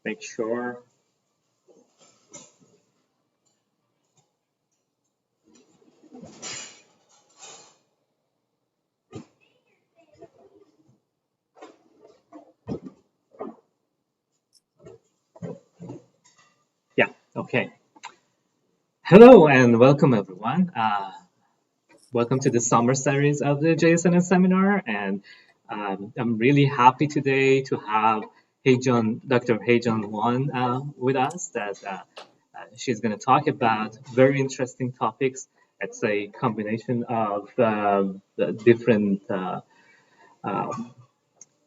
make sure. Yeah, okay. Hello and welcome everyone. Welcome to the summer series of the JSNN Seminar, and I'm really happy today to have Dr. Hyejung Won with us. She's going to talk about very interesting topics. It's a combination of the different um,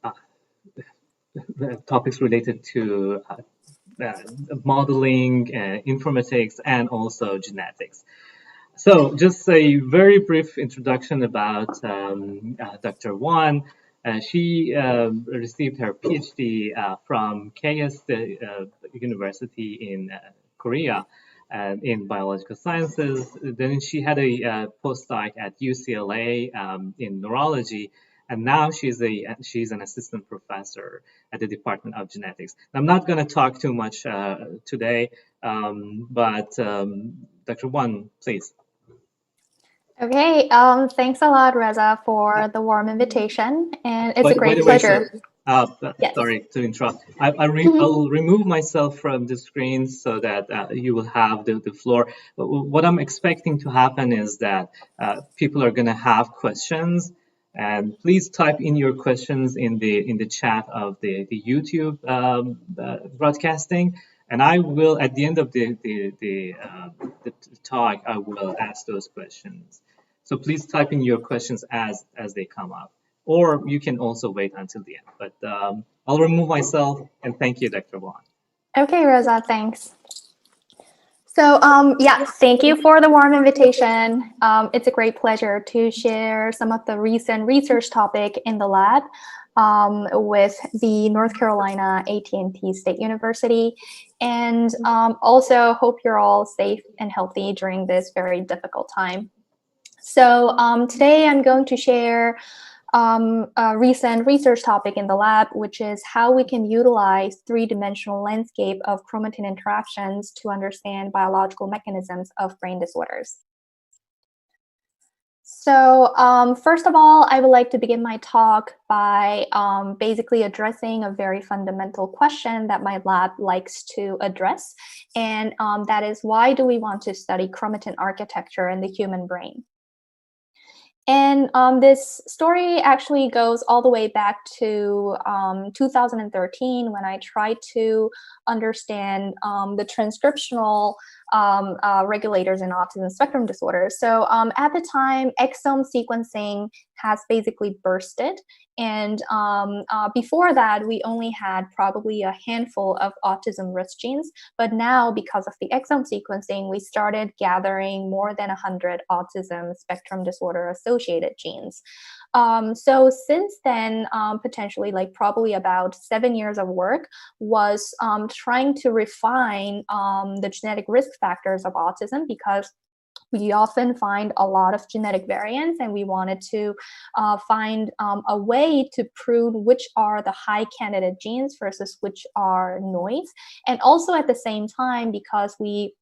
uh, topics related to modeling, informatics, and also genetics. So, just a very brief introduction about Dr. Won. She received her PhD from KS University in Korea in biological sciences. Then she had a postdoc at UCLA in neurology, and now she's an assistant professor at the Department of Genetics. I'm not going to talk too much today, but Dr. Won, please. Okay, thanks a lot, Reza, for the warm invitation, and it's a great pleasure. Yes. Sorry to interrupt. I'll remove myself from the screen so that you will have the floor. What I'm expecting to happen is that people are going to have questions, and please type in your questions in the chat of the YouTube broadcasting, and I will, at the end of the talk, I will ask those questions. So please type in your questions as they come up, or you can also wait until the end. But I'll remove myself, and thank you, Dr. Won. Okay, Reza, thanks. So yeah, thank you for the warm invitation. It's a great pleasure to share some of the recent research topic in the lab with the North Carolina AT&T State University. And also hope you're all safe and healthy during this very difficult time. So today I'm going to share a recent research topic in the lab, which is how we can utilize three-dimensional landscape of chromatin interactions to understand biological mechanisms of brain disorders. So first of all, I would like to begin my talk by basically addressing a very fundamental question that my lab likes to address, and that is, why do we want to study chromatin architecture in the human brain? And this story actually goes all the way back to 2013, when I tried to understand the transcriptional regulators in autism spectrum disorder. So at the time, exome sequencing has basically bursted. And before that, we only had probably a handful of autism risk genes. But now, because of the exome sequencing, we started gathering more than 100 autism spectrum disorder associated genes. So since then, potentially like probably about 7 years of work was trying to refine the genetic risk factors of autism, because we often find a lot of genetic variants, and we wanted to find a way to prune which are the high candidate genes versus which are noise. And also at the same time, because we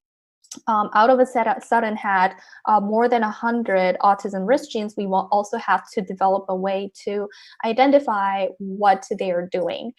out of a sudden had more than 100 autism risk genes, we will also have to develop a way to identify what they are doing.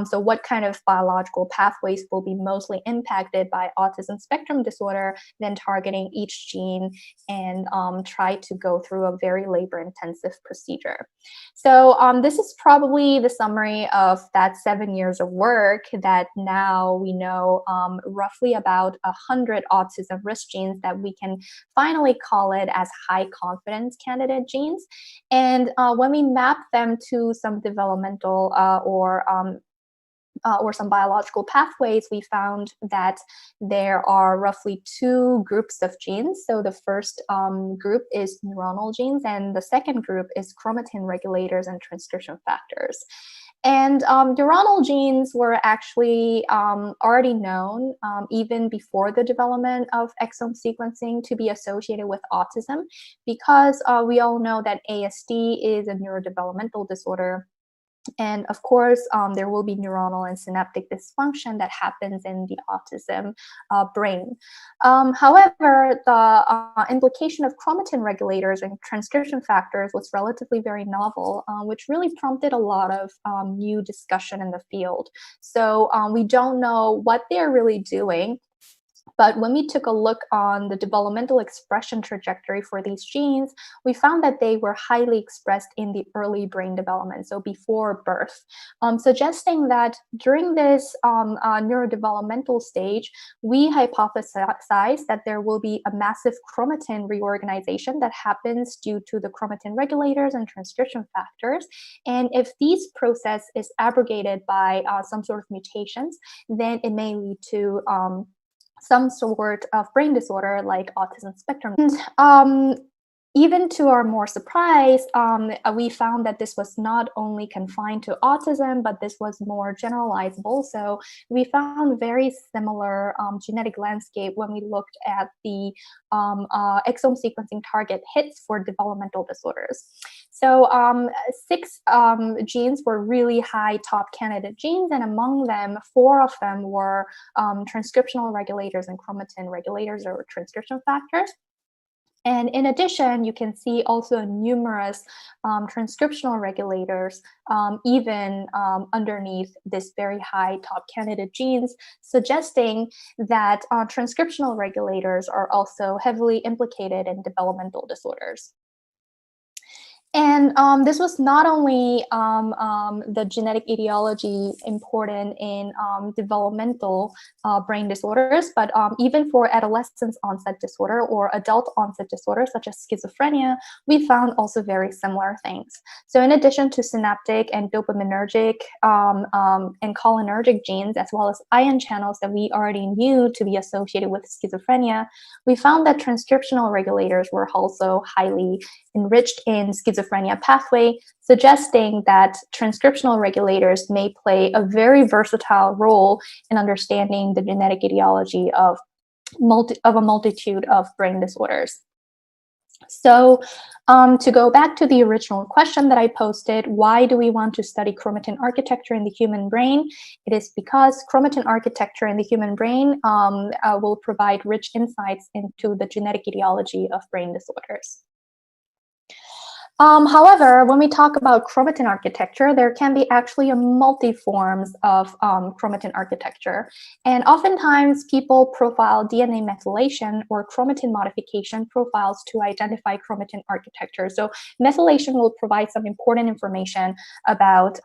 So what kind of biological pathways will be mostly impacted by autism spectrum disorder, then targeting each gene and try to go through a very labor-intensive procedure. So this is probably the summary of that 7 years of work, that now we know roughly about 100 autism risk genes that we can finally call it as high confidence candidate genes. And when we map them to some developmental or some biological pathways, we found that there are roughly 2 groups of genes. So the first group is neuronal genes, and the second group is chromatin regulators and transcription factors. And neuronal genes were actually already known even before the development of exome sequencing to be associated with autism, because we all know that ASD is a neurodevelopmental disorder. And of course, there will be neuronal and synaptic dysfunction that happens in the autism brain. However, the implication of chromatin regulators and transcription factors was relatively very novel, which really prompted a lot of new discussion in the field. So we don't know what they're really doing. But when we took a look on the developmental expression trajectory for these genes, we found that they were highly expressed in the early brain development, so before birth, suggesting that during this neurodevelopmental stage, we hypothesize that there will be a massive chromatin reorganization that happens due to the chromatin regulators and transcription factors. And if these process is abrogated by some sort of mutations, then it may lead to some sort of brain disorder like autism spectrum. And even to our more surprise, we found that this was not only confined to autism, but this was more generalizable. So we found very similar genetic landscape when we looked at the exome sequencing target hits for developmental disorders. So 6 genes were really high top candidate genes, and among them, 4 of them were transcriptional regulators and chromatin regulators or transcription factors. And in addition, you can see also numerous transcriptional regulators, even underneath this very high top candidate genes, suggesting that transcriptional regulators are also heavily implicated in developmental disorders. And this was not only the genetic etiology important in developmental brain disorders, but even for adolescence onset disorder or adult onset disorders such as schizophrenia, we found also very similar things. So in addition to synaptic and dopaminergic and cholinergic genes, as well as ion channels that we already knew to be associated with schizophrenia, we found that transcriptional regulators were also highly enriched in schizophrenia pathway, suggesting that transcriptional regulators may play a very versatile role in understanding the genetic etiology of a multitude of brain disorders. So to go back to the original question that I posted, why do we want to study chromatin architecture in the human brain? It is because chromatin architecture in the human brain will provide rich insights into the genetic etiology of brain disorders. However, when we talk about chromatin architecture, there can be actually a multi-forms of chromatin architecture. And oftentimes people profile DNA methylation or chromatin modification profiles to identify chromatin architecture. So methylation will provide some important information about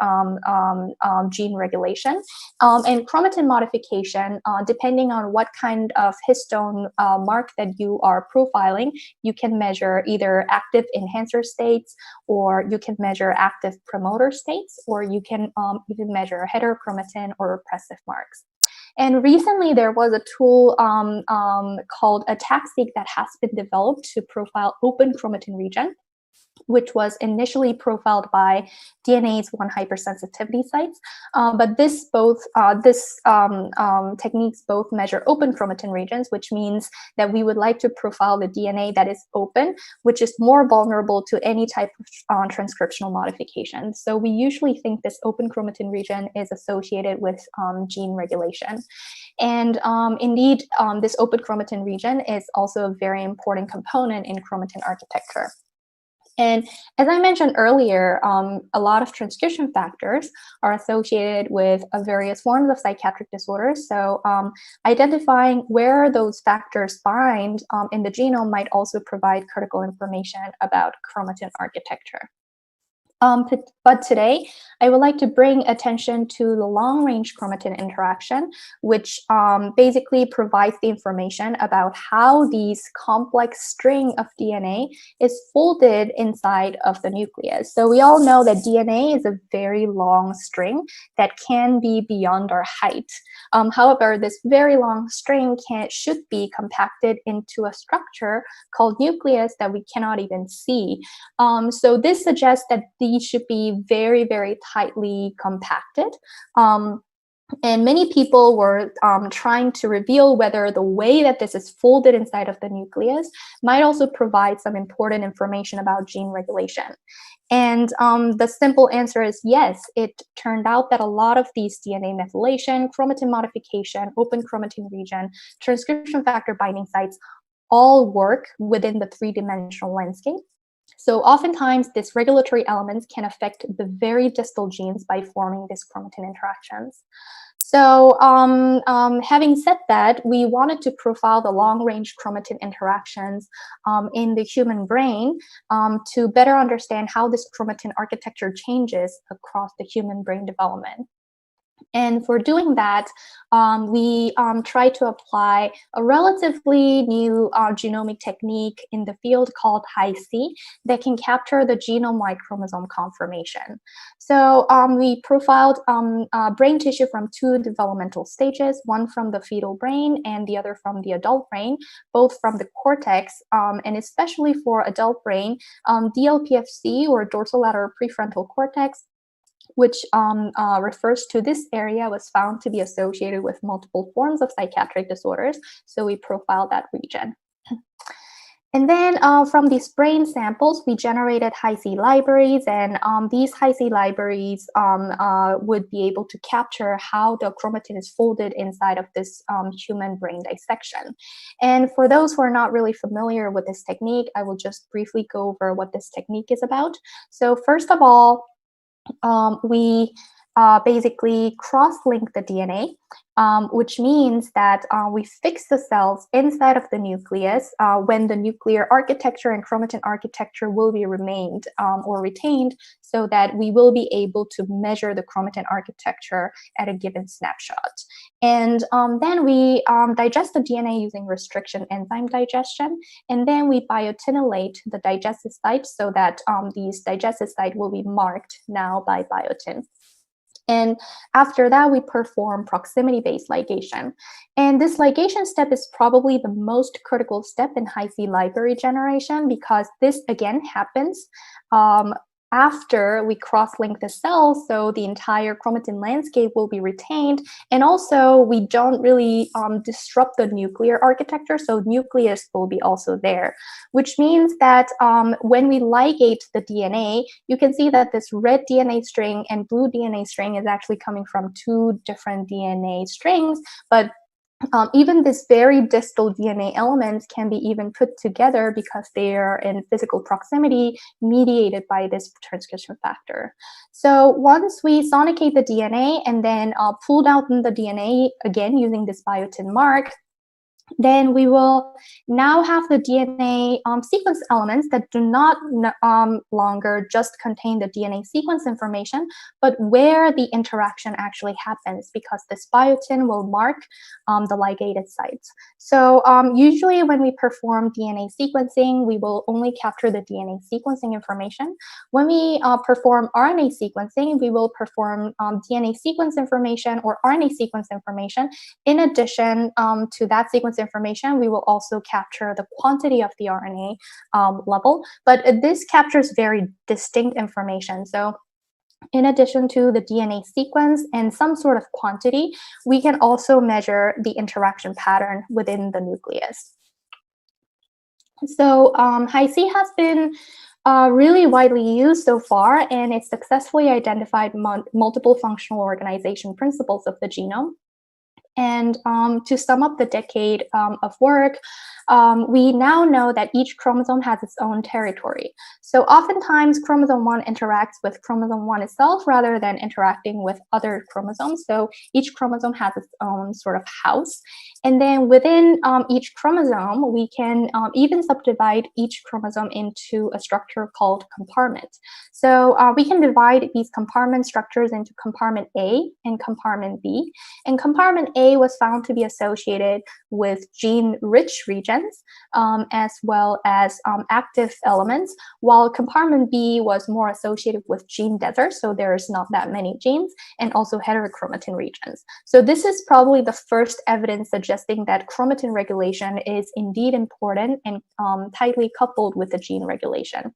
gene regulation. And chromatin modification, depending on what kind of histone mark that you are profiling, you can measure either active enhancer states, or you can measure active promoter states, or you can even measure heterochromatin or repressive marks. And recently there was a tool called ATAC-seq that has been developed to profile open chromatin region, which was initially profiled by DNase 1 hypersensitivity sites. But this techniques both measure open chromatin regions, which means that we would like to profile the DNA that is open, which is more vulnerable to any type of transcriptional modification. So we usually think this open chromatin region is associated with gene regulation. And indeed, this open chromatin region is also a very important component in chromatin architecture. And as I mentioned earlier, a lot of transcription factors are associated with various forms of psychiatric disorders. So identifying where those factors bind in the genome might also provide critical information about chromatin architecture. But today, I would like to bring attention to the long-range chromatin interaction, which basically provides the information about how these complex string of DNA is folded inside of the nucleus. So we all know that DNA is a very long string that can be beyond our height. However, this very long string should be compacted into a structure called nucleus that we cannot even see. So this suggests that these should be very, very tightly compacted. And many people were trying to reveal whether the way that this is folded inside of the nucleus might also provide some important information about gene regulation. And the simple answer is yes. It turned out that a lot of these DNA methylation, chromatin modification, open chromatin region, transcription factor binding sites all work within the three-dimensional landscape. So oftentimes, these regulatory elements can affect the very distal genes by forming these chromatin interactions. So having said that, we wanted to profile the long-range chromatin interactions in the human brain to better understand how this chromatin architecture changes across the human brain development. And for doing that, we try to apply a relatively new genomic technique in the field called Hi-C that can capture the genome-wide chromosome conformation. So we profiled brain tissue from two developmental stages, one from the fetal brain and the other from the adult brain, both from the cortex, and especially for adult brain, DLPFC, or dorsolateral prefrontal cortex, which refers to this area, was found to be associated with multiple forms of psychiatric disorders. So we profiled that region. And then from these brain samples, we generated Hi-C libraries, and these Hi-C libraries would be able to capture how the chromatin is folded inside of this human brain dissection. And for those who are not really familiar with this technique, I will just briefly go over what this technique is about. So first of all, we basically cross-link the DNA, which means that we fix the cells inside of the nucleus when the nuclear architecture and chromatin architecture will be remained or retained, so that we will be able to measure the chromatin architecture at a given snapshot. And then we digest the DNA using restriction enzyme digestion, and then we biotinylate the digested site so that these digested sites will be marked now by biotin. And after that, we perform proximity-based ligation. And this ligation step is probably the most critical step in Hi-C library generation, because this, again, happens after we cross-link the cells, so the entire chromatin landscape will be retained. And also, we don't really disrupt the nuclear architecture, so nucleus will be also there, which means that when we ligate the DNA, you can see that this red DNA string and blue DNA string is actually coming from two different DNA strings, but even these very distal DNA elements can be even put together because they are in physical proximity mediated by this transcription factor. So once we sonicate the DNA and then pull out the DNA again using this biotin mark, then we will now have the DNA sequence elements that do not longer just contain the DNA sequence information, but where the interaction actually happens, because this biotin will mark the ligated sites. So usually when we perform DNA sequencing, we will only capture the DNA sequencing information. When we perform RNA sequencing, we will perform DNA sequence information or RNA sequence information. In addition to that sequence information, we will also capture the quantity of the RNA level, but this captures very distinct information. So in addition to the DNA sequence and some sort of quantity, we can also measure the interaction pattern within the nucleus. So Hi-C has been really widely used so far, and it's successfully identified multiple functional organization principles of the genome. And to sum up the decade of work, we now know that each chromosome has its own territory. So oftentimes, chromosome 1 interacts with chromosome 1 itself rather than interacting with other chromosomes. So each chromosome has its own sort of house. And then within each chromosome, we can even subdivide each chromosome into a structure called compartment. So we can divide these compartment structures into compartment A and compartment B. And compartment A was found to be associated with gene-rich regions as well as active elements, while compartment B was more associated with gene desert, so there's not that many genes, and also heterochromatin regions. So this is probably the first evidence suggesting that chromatin regulation is indeed important and tightly coupled with the gene regulation.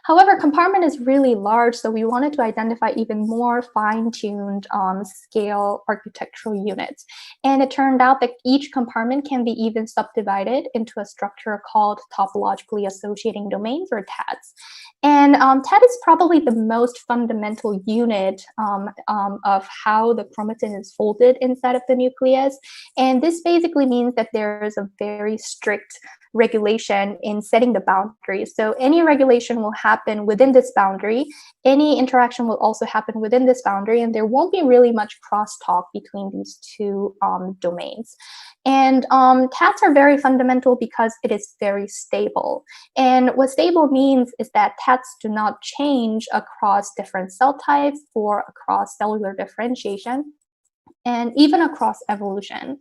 However, compartment is really large, so we wanted to identify even more fine-tuned scale architectural units. And it turned out that each compartment can be even subdivided into a structure called topologically associating domains, or TADs. And TAD is probably the most fundamental unit of how the chromatin is folded inside of the nucleus. And this basically means that there is a very strict regulation in setting the boundaries. So any regulation will happen within this boundary. Any interaction will also happen within this boundary, and there won't be really much crosstalk between these two domains. And TADs are very fundamental because it is very stable. And what stable means is that TADs do not change across different cell types or across cellular differentiation, and even across evolution.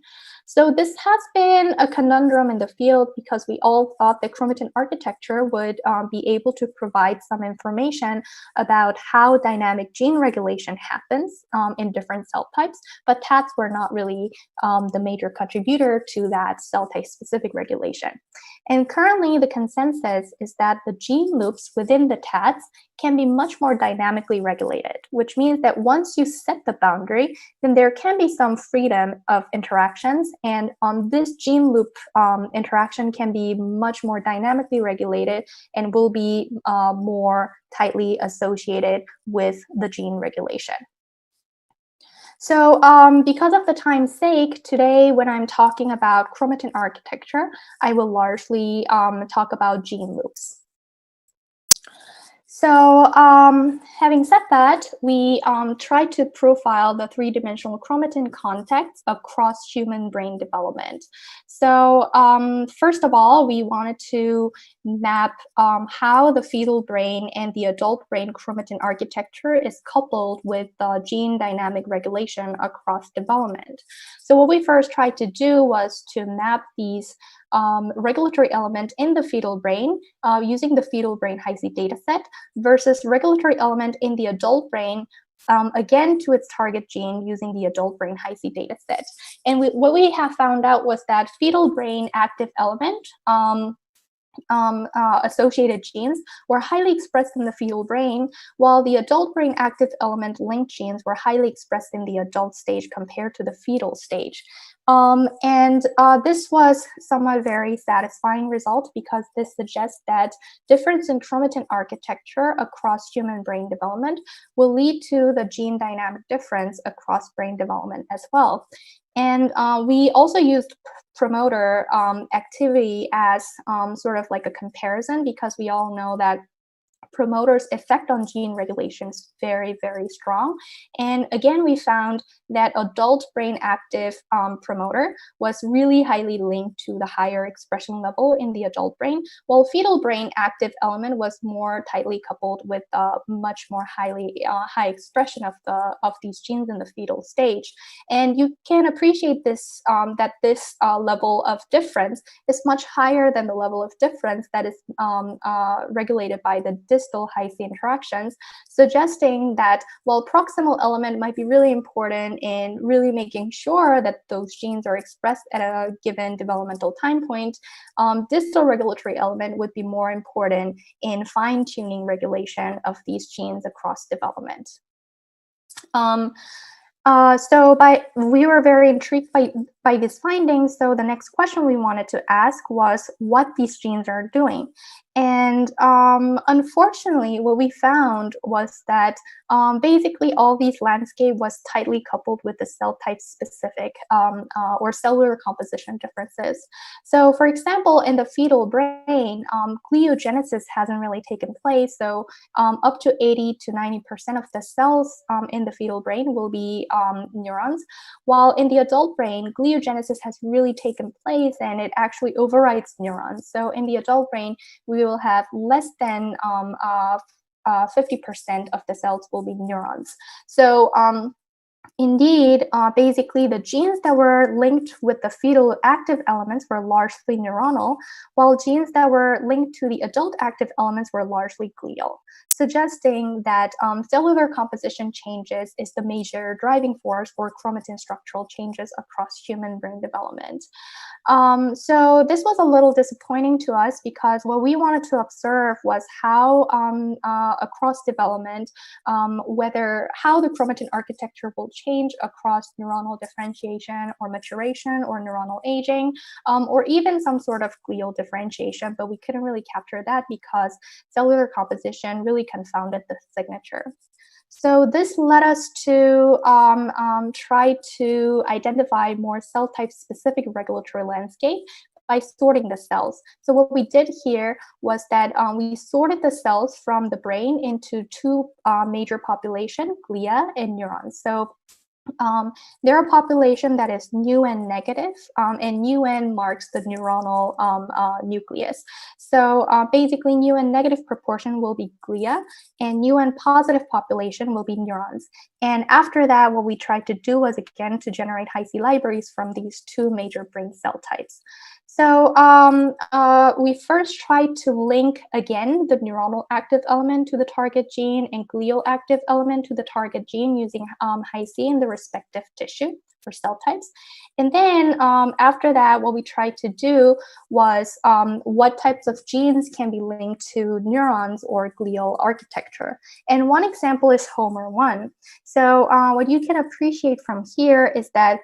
So this has been a conundrum in the field because we all thought that chromatin architecture would be able to provide some information about how dynamic gene regulation happens in different cell types, but TADs were not really the major contributor to that cell type specific regulation. And currently the consensus is that the gene loops within the TADs can be much more dynamically regulated, which means that once you set the boundary, then there can be some freedom of interactions, and this gene loop interaction can be much more dynamically regulated and will be more tightly associated with the gene regulation. So because of the time's sake, today when I'm talking about chromatin architecture, I will largely talk about gene loops. So having said that, we tried to profile the three-dimensional chromatin context across human brain development. So first of all, we wanted to map how the fetal brain and the adult brain chromatin architecture is coupled with gene dynamic regulation across development. So what we first tried to do was to map these regulatory element in the fetal brain using the fetal brain Hyejung dataset versus regulatory element in the adult brain, again to its target gene using the adult brain Hyejung dataset. And what we have found out was that fetal brain active element associated genes were highly expressed in the fetal brain, while the adult brain active element linked genes were highly expressed in the adult stage compared to the fetal stage. This was somewhat very satisfying result because this suggests that difference in chromatin architecture across human brain development will lead to the gene dynamic difference across brain development as well. And we also used promoter activity as sort of like a comparison, because we all know that promoters' effect on gene regulation is very, very strong. And again, we found that adult brain active promoter was really highly linked to the higher expression level in the adult brain, while fetal brain active element was more tightly coupled with much more high expression of these genes in the fetal stage. And you can appreciate this that this level of difference is much higher than the level of difference that is regulated by the distal Hyejung interactions, suggesting that while proximal element might be really important in really making sure that those genes are expressed at a given developmental time point, distal regulatory element would be more important in fine-tuning regulation of these genes across development. We were very intrigued by these findings, so the next question we wanted to ask was what these genes are doing. And unfortunately, what we found was that basically all these landscape was tightly coupled with the cell type specific or cellular composition differences. So for example, in the fetal brain, gliogenesis hasn't really taken place. So up to 80 to 90% of the cells in the fetal brain will be neurons, while in the adult brain, gliogenesis has really taken place and it actually overrides neurons. So in the adult brain, we will have less than 50% of the cells will be neurons. So indeed, basically the genes that were linked with the fetal active elements were largely neuronal, while genes that were linked to the adult active elements were largely glial. suggesting that cellular composition changes is the major driving force for chromatin structural changes across human brain development. So this was a little disappointing to us because what we wanted to observe was how across development, how the chromatin architecture will change across neuronal differentiation or maturation or neuronal aging, or even some sort of glial differentiation, but we couldn't really capture that because cellular composition really confounded the signature. So this led us to try to identify more cell type specific regulatory landscape by sorting the cells. So what we did here was that we sorted the cells from the brain into two major populations, glia and neurons. So there are a population that is UN negative, and UN marks the neuronal nucleus. So basically, UN negative proportion will be glia, and UN positive population will be neurons. And after that, what we tried to do was, again, to generate Hi-C libraries from these two major brain cell types. So we first tried to link, again, the neuronal active element to the target gene and glial active element to the target gene using Hi-C in the respective tissue for cell types. And then after that, what we tried to do was what types of genes can be linked to neurons or glial architecture. And one example is HOMR1. So what you can appreciate from here is that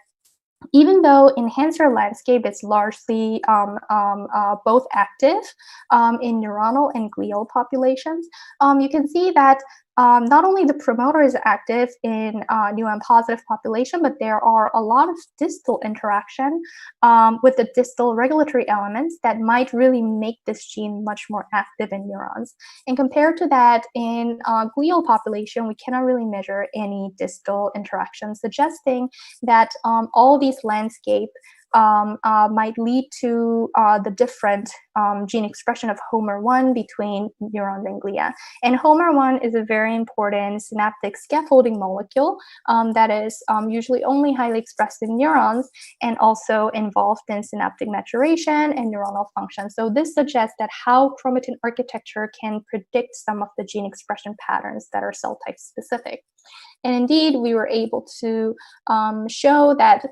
even though enhancer landscape is largely both active in neuronal and glial populations, you can see that not only the promoter is active in neuron positive population, but there are a lot of distal interaction with the distal regulatory elements that might really make this gene much more active in neurons. And compared to that, in glial population, we cannot really measure any distal interaction, suggesting that all these landscape might lead to the different gene expression of HOMR1 between neurons and glia. And HOMR1 is a very important synaptic scaffolding molecule that is usually only highly expressed in neurons and also involved in synaptic maturation and neuronal function. So this suggests that how chromatin architecture can predict some of the gene expression patterns that are cell type specific. And indeed, we were able to show that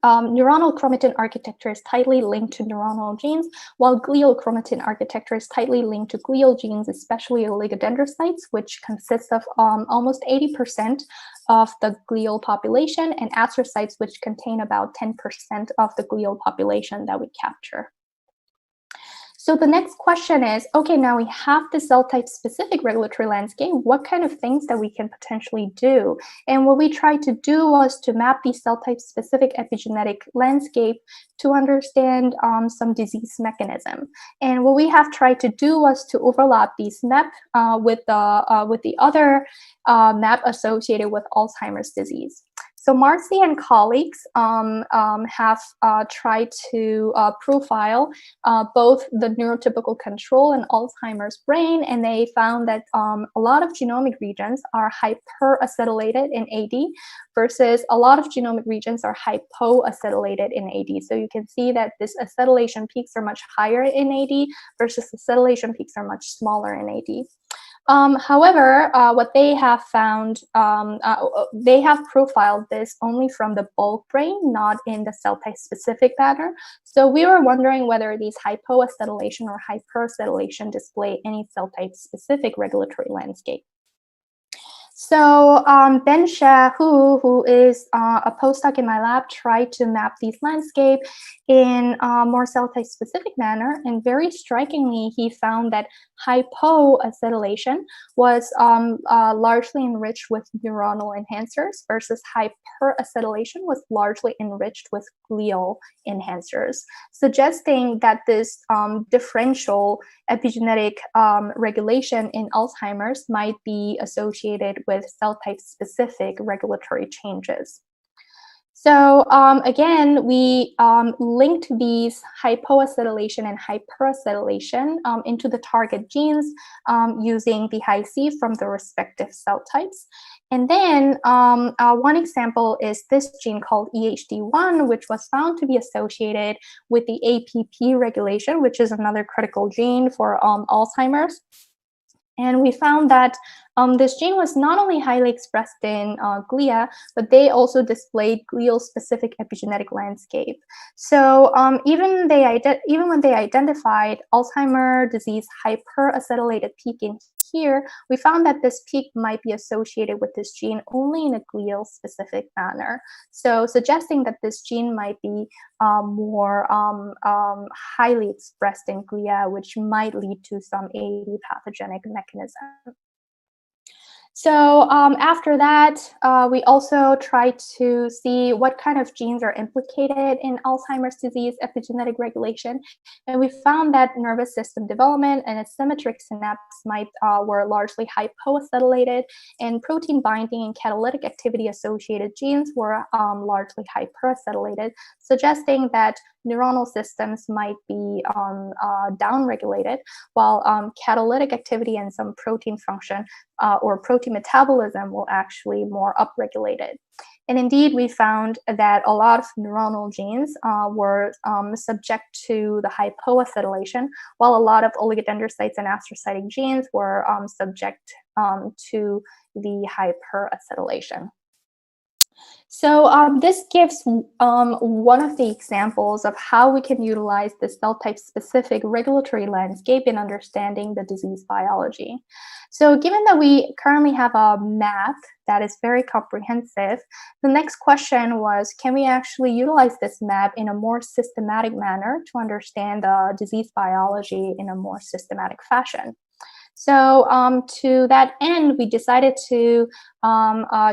neuronal chromatin architecture is tightly linked to neuronal genes, while glial chromatin architecture is tightly linked to glial genes, especially oligodendrocytes, which consists of almost 80% of the glial population, and astrocytes, which contain about 10% of the glial population that we capture. So the next question is, okay, now we have the cell type specific regulatory landscape. What kind of things that we can potentially do? And what we tried to do was to map the cell type specific epigenetic landscape to understand some disease mechanism. And what we have tried to do was to overlap these map with the other map associated with Alzheimer's disease. So Marcy and colleagues have tried to profile both the neurotypical control and Alzheimer's brain, and they found that a lot of genomic regions are hyperacetylated in AD versus a lot of genomic regions are hypoacetylated in AD. So you can see that this acetylation peaks are much higher in AD versus acetylation peaks are much smaller in AD. However, what they have found, they have profiled this only from the bulk brain, not in the cell type specific pattern. So we were wondering whether these hypoacetylation or hyperacetylation display any cell type specific regulatory landscape. So Ben Xia, who is a postdoc in my lab, tried to map these landscape in a more cell type specific manner, and very strikingly, he found that hypoacetylation was largely enriched with neuronal enhancers versus hyperacetylation was largely enriched with glial enhancers, suggesting that this differential epigenetic regulation in Alzheimer's might be associated with cell type specific regulatory changes. So again, we linked these hypoacetylation and hyperacetylation into the target genes using the Hi-C from the respective cell types. And then one example is this gene called EHD1, which was found to be associated with the APP regulation, which is another critical gene for Alzheimer's. And we found that this gene was not only highly expressed in glia, but they also displayed glial-specific epigenetic landscape. So even when they identified Alzheimer's disease hyperacetylated peak in here, we found that this peak might be associated with this gene only in a glial-specific manner. So suggesting that this gene might be more highly expressed in glia, which might lead to some AD pathogenic mechanism. So after that, we also tried to see what kind of genes are implicated in Alzheimer's disease epigenetic regulation. And we found that nervous system development and asymmetric synapse were largely hypoacetylated, and protein binding and catalytic activity associated genes were largely hyperacetylated, suggesting that neuronal systems might be downregulated, while catalytic activity and some protein function or protein metabolism will actually more upregulated. And indeed, we found that a lot of neuronal genes were subject to the hypoacetylation, while a lot of oligodendrocytes and astrocytic genes were subject to the hyperacetylation. So this gives one of the examples of how we can utilize the cell type specific regulatory landscape in understanding the disease biology. So given that we currently have a map that is very comprehensive, the next question was, can we actually utilize this map in a more systematic manner to understand the disease biology in a more systematic fashion? So to that end, we decided to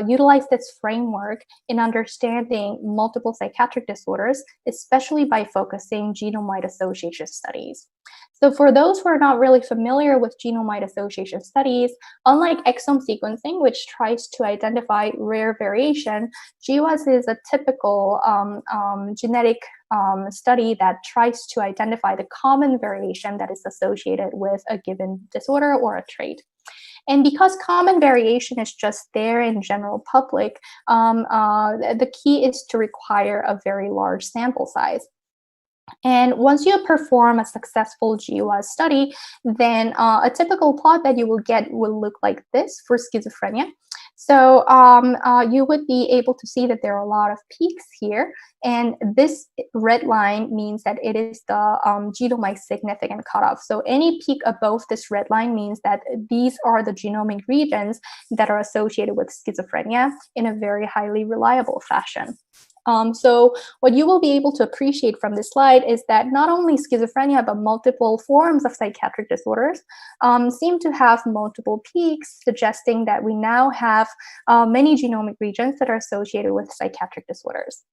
utilize this framework in understanding multiple psychiatric disorders, especially by focusing genome-wide association studies. So for those who are not really familiar with genome-wide association studies, unlike exome sequencing, which tries to identify rare variation, GWAS is a typical genetic study that tries to identify the common variation that is associated with a given disorder or a trait. And because common variation is just there in general public, the key is to require a very large sample size. And once you perform a successful GWAS study, then a typical plot that you will get will look like this for schizophrenia. So you would be able to see that there are a lot of peaks here, and this red line means that it is the genome-wide significant cutoff. So any peak above this red line means that these are the genomic regions that are associated with schizophrenia in a very highly reliable fashion. So what you will be able to appreciate from this slide is that not only schizophrenia, but multiple forms of psychiatric disorders seem to have multiple peaks, suggesting that we now have many genomic regions that are associated with psychiatric disorders.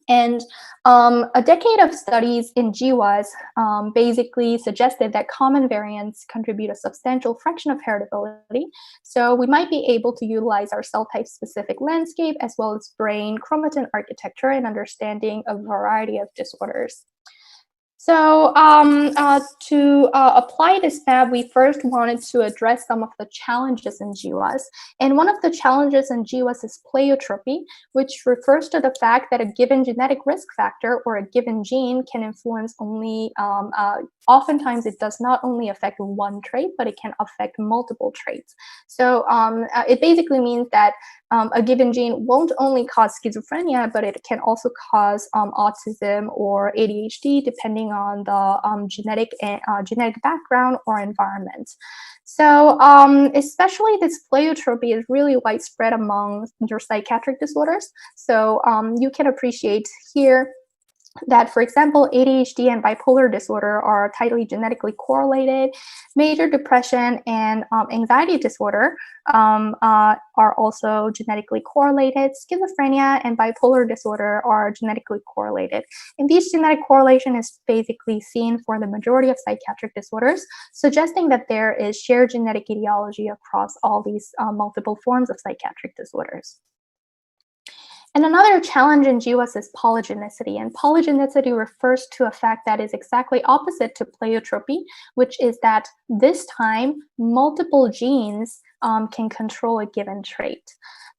And a decade of studies in GWAS basically suggested that common variants contribute a substantial fraction of heritability. So we might be able to utilize our cell type specific landscape as well as brain chromatin architecture in understanding a variety of disorders. So to apply this map, we first wanted to address some of the challenges in GWAS. And one of the challenges in GWAS is pleiotropy, which refers to the fact that a given genetic risk factor or a given gene can influence only, oftentimes it does not only affect one trait, but it can affect multiple traits. So it basically means that a given gene won't only cause schizophrenia, but it can also cause autism or ADHD, depending on the genetic background or environment. So especially this pleiotropy is really widespread among neuropsychiatric disorders. So you can appreciate here that, for example, ADHD and bipolar disorder are tightly genetically correlated. Major depression and anxiety disorder are also genetically correlated. Schizophrenia and bipolar disorder are genetically correlated. And this genetic correlation is basically seen for the majority of psychiatric disorders, suggesting that there is shared genetic etiology across all these multiple forms of psychiatric disorders. And another challenge in GWAS is polygenicity. And polygenicity refers to a fact that is exactly opposite to pleiotropy, which is that this time multiple genes can control a given trait.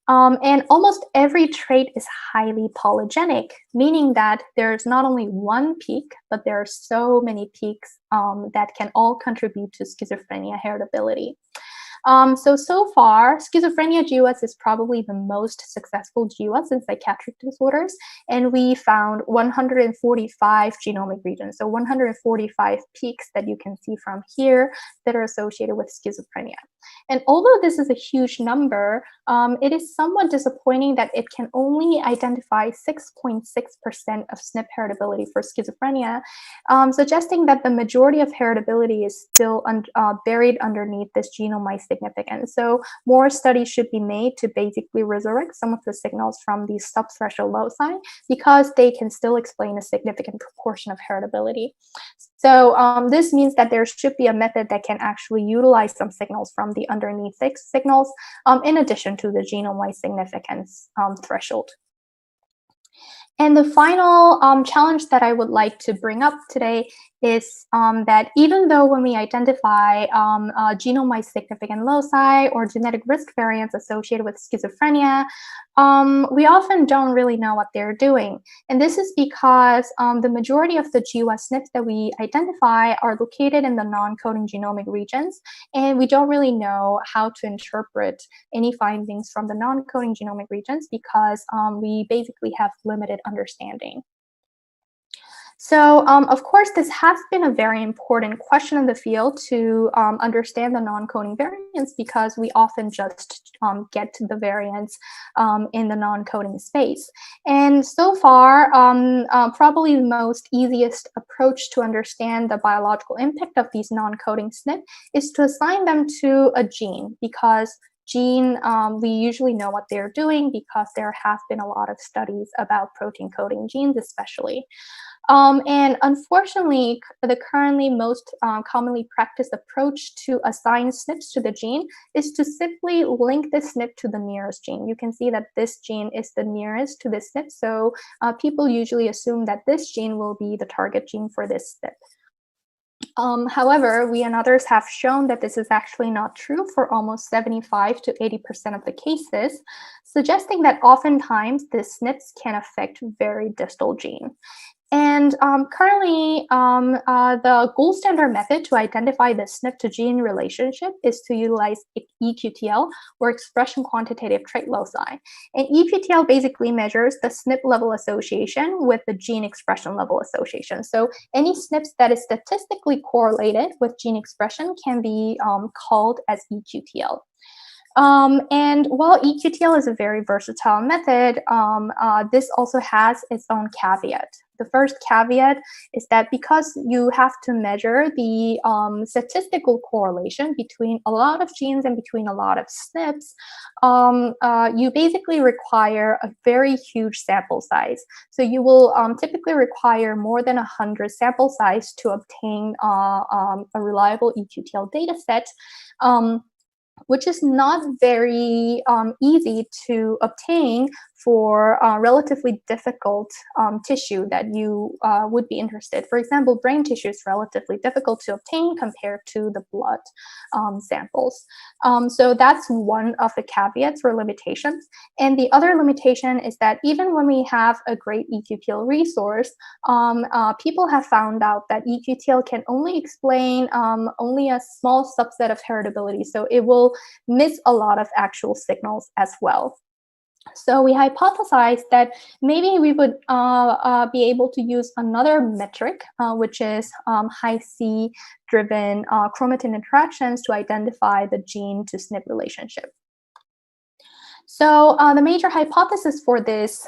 And almost every trait is highly polygenic, meaning that there's not only one peak, but there are so many peaks that can all contribute to schizophrenia heritability. So far, schizophrenia GWAS is probably the most successful GWAS in psychiatric disorders, and we found 145 genomic regions, so 145 peaks that you can see from here that are associated with schizophrenia. And although this is a huge number, it is somewhat disappointing that it can only identify 6.6% of SNP heritability for schizophrenia, suggesting that the majority of heritability is still buried underneath this genome-wide significance. So more studies should be made to basically resurrect some of the signals from these subthreshold loci, because they can still explain a significant proportion of heritability. So this means that there should be a method that can actually utilize some signals from the underneath signals in addition to the genome-wide significance threshold. And the final challenge that I would like to bring up today is that even though when we identify genome-wide significant loci or genetic risk variants associated with schizophrenia, we often don't really know what they're doing. And this is because the majority of the GWAS SNPs that we identify are located in the non-coding genomic regions, and we don't really know how to interpret any findings from the non-coding genomic regions because we basically have limited understanding. So, of course, this has been a very important question in the field to understand the non-coding variants, because we often just get the variants in the non-coding space. And so far, probably the most easiest approach to understand the biological impact of these non-coding SNP is to assign them to a gene, because we usually know what they're doing because there have been a lot of studies about protein coding genes especially. And unfortunately, the currently most commonly practiced approach to assign SNPs to the gene is to simply link the SNP to the nearest gene. You can see that this gene is the nearest to the SNP, so people usually assume that this gene will be the target gene for this SNP. However, we and others have shown that this is actually not true for almost 75 to 80% of the cases, suggesting that oftentimes the SNPs can affect very distal gene. And currently, the gold standard method to identify the SNP to gene relationship is to utilize eQTL, or expression quantitative trait loci. And eQTL basically measures the SNP level association with the gene expression level association. So any SNPs that is statistically correlated with gene expression can be called as eQTL. And while eQTL is a very versatile method, this also has its own caveat. The first caveat is that because you have to measure the statistical correlation between a lot of genes and between a lot of SNPs, you basically require a very huge sample size. So you will typically require more than 100 sample size to obtain a reliable eQTL data set. Which is not very easy to obtain for relatively difficult tissue that you would be interested. For example, brain tissue is relatively difficult to obtain compared to the blood samples. So that's one of the caveats or limitations. And the other limitation is that even when we have a great eQTL resource, people have found out that eQTL can only explain only a small subset of heritability. So it will miss a lot of actual signals as well. So we hypothesized that maybe we would be able to use another metric, which is Hi-C-driven chromatin interactions to identify the gene to SNP relationship. So the major hypothesis for this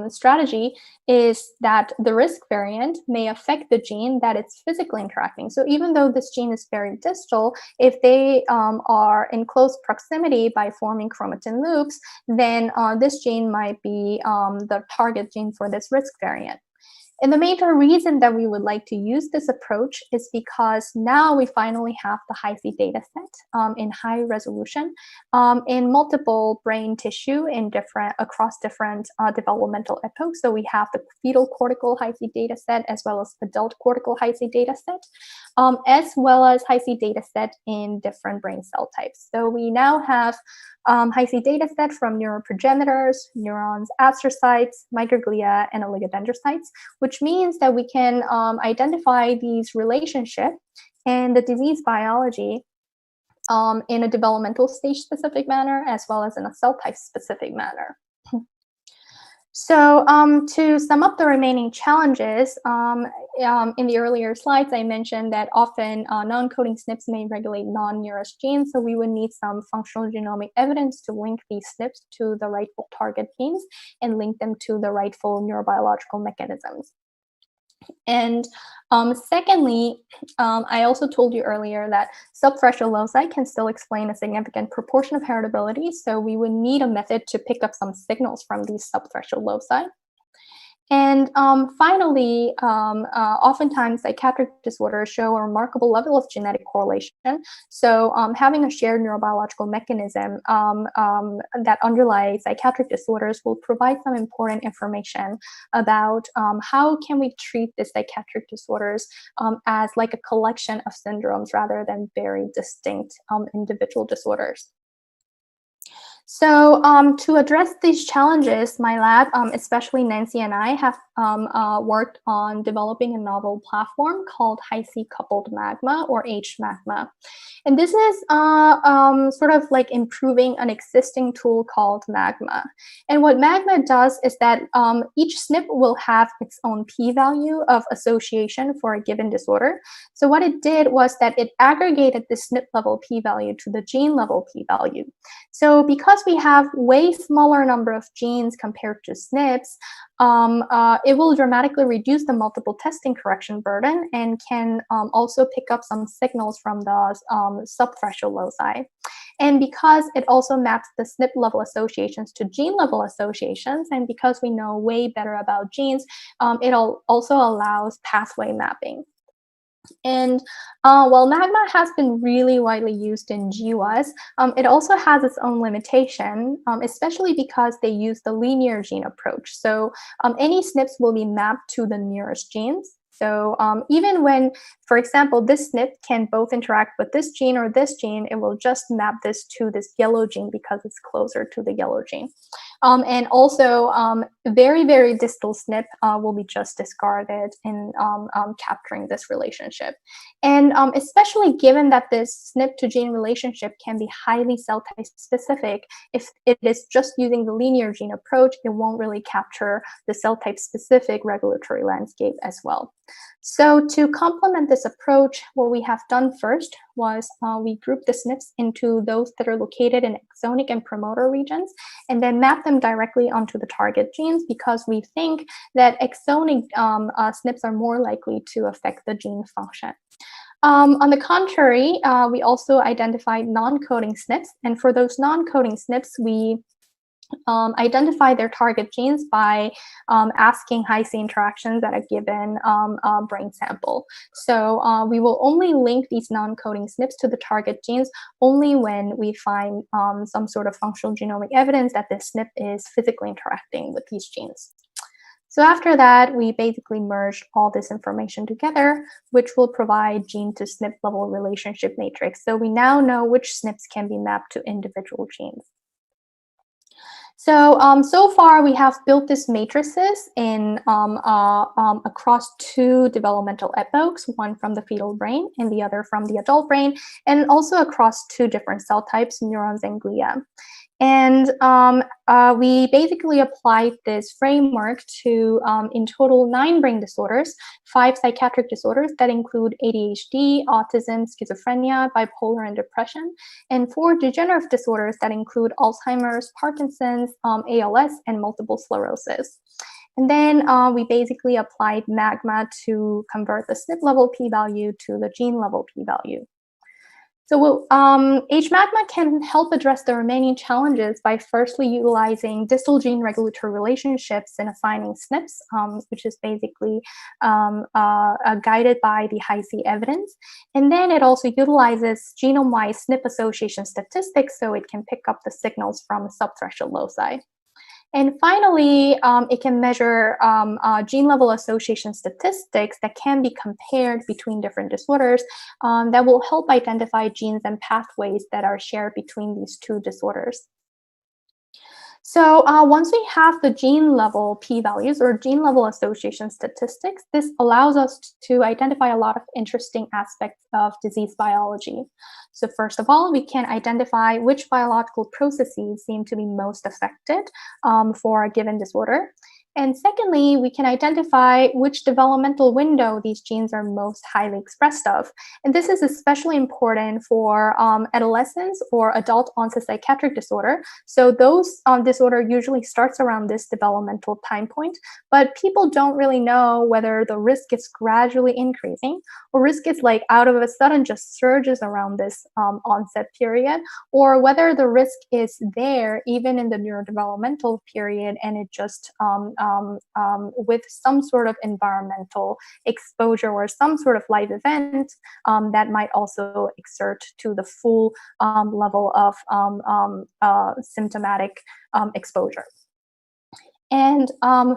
strategy is that the risk variant may affect the gene that it's physically interacting. So even though this gene is very distal, if they are in close proximity by forming chromatin loops, then this gene might be the target gene for this risk variant. And the major reason that we would like to use this approach is because now we finally have the Hi-C data set in high resolution in multiple brain tissue across different developmental epochs. So we have the fetal cortical Hi-C data set as well as adult cortical Hi-C data set, as well as Hi-C data set in different brain cell types. So we now have Hi-C dataset from neuroprogenitors, neurons, astrocytes, microglia, and oligodendrocytes, which means that we can identify these relationships and the disease biology in a developmental stage specific manner, as well as in a cell type specific manner. So to sum up the remaining challenges, in the earlier slides, I mentioned that often non-coding SNPs may regulate non-neurous genes, so we would need some functional genomic evidence to link these SNPs to the rightful target genes and link them to the rightful neurobiological mechanisms. And secondly, I also told you earlier that subthreshold loci can still explain a significant proportion of heritability, so we would need a method to pick up some signals from these subthreshold loci. And finally, oftentimes psychiatric disorders show a remarkable level of genetic correlation. So having a shared neurobiological mechanism that underlies psychiatric disorders will provide some important information about how can we treat the psychiatric disorders as like a collection of syndromes rather than very distinct individual disorders. So to address these challenges, my lab, especially Nancy and I, have worked on developing a novel platform called Hi-C coupled magma, or H-MAGMA. And this is sort of like improving an existing tool called magma. And what magma does is that each SNP will have its own p-value of association for a given disorder. So what it did was that it aggregated the SNP level p-value to the gene level p-value. So because we have way smaller number of genes compared to SNPs, it will dramatically reduce the multiple testing correction burden and can also pick up some signals from the subthreshold loci. And because it also maps the SNP level associations to gene level associations, and because we know way better about genes, it also allows pathway mapping. And while magma has been really widely used in GWAS, it also has its own limitation, especially because they use the linear gene approach. So any SNPs will be mapped to the nearest genes. So even when, for example, this SNP can both interact with this gene or this gene, it will just map this to this yellow gene because it's closer to the yellow gene. And also, very, very distal SNP will be just discarded in capturing this relationship. And especially given that this SNP to gene relationship can be highly cell type specific, if it is just using the linear gene approach, it won't really capture the cell type specific regulatory landscape as well. So to complement this approach, what we have done first was we grouped the SNPs into those that are located in exonic and promoter regions, and then map them directly onto the target genes because we think that exonic SNPs are more likely to affect the gene function. On the contrary, we also identified non-coding SNPs, and for those non-coding SNPs, we identify their target genes by asking Hi-C interactions at a given brain sample. So we will only link these non-coding SNPs to the target genes only when we find some sort of functional genomic evidence that this SNP is physically interacting with these genes. So after that, we basically merged all this information together, which will provide gene to SNP level relationship matrix. So we now know which SNPs can be mapped to individual genes. So, so far we have built these matrices in across two developmental epochs, one from the fetal brain and the other from the adult brain, and also across two different cell types, neurons and glia. And we basically applied this framework to, in total, 9 brain disorders, 5 psychiatric disorders that include ADHD, autism, schizophrenia, bipolar, and depression, and 4 degenerative disorders that include Alzheimer's, Parkinson's, ALS, and multiple sclerosis. And then we basically applied magma to convert the SNP level p-value to the gene level p-value. So H-MAGMA can help address the remaining challenges by firstly utilizing distal gene regulatory relationships and assigning SNPs, which is basically guided by the Hi-C evidence. And then it also utilizes genome-wide SNP association statistics so it can pick up the signals from subthreshold loci. And finally, it can measure gene-level association statistics that can be compared between different disorders that will help identify genes and pathways that are shared between these two disorders. So once we have the gene level p-values or gene level association statistics, this allows us to identify a lot of interesting aspects of disease biology. So first of all, we can identify which biological processes seem to be most affected for a given disorder. And secondly, we can identify which developmental window these genes are most highly expressed of. And this is especially important for adolescents or adult onset psychiatric disorder. So those disorder usually starts around this developmental time point, but people don't really know whether the risk is gradually increasing or risk is like out of a sudden just surges around this onset period, or whether the risk is there even in the neurodevelopmental period and it just with some sort of environmental exposure or some sort of life event that might also exert to the full level of symptomatic exposure. And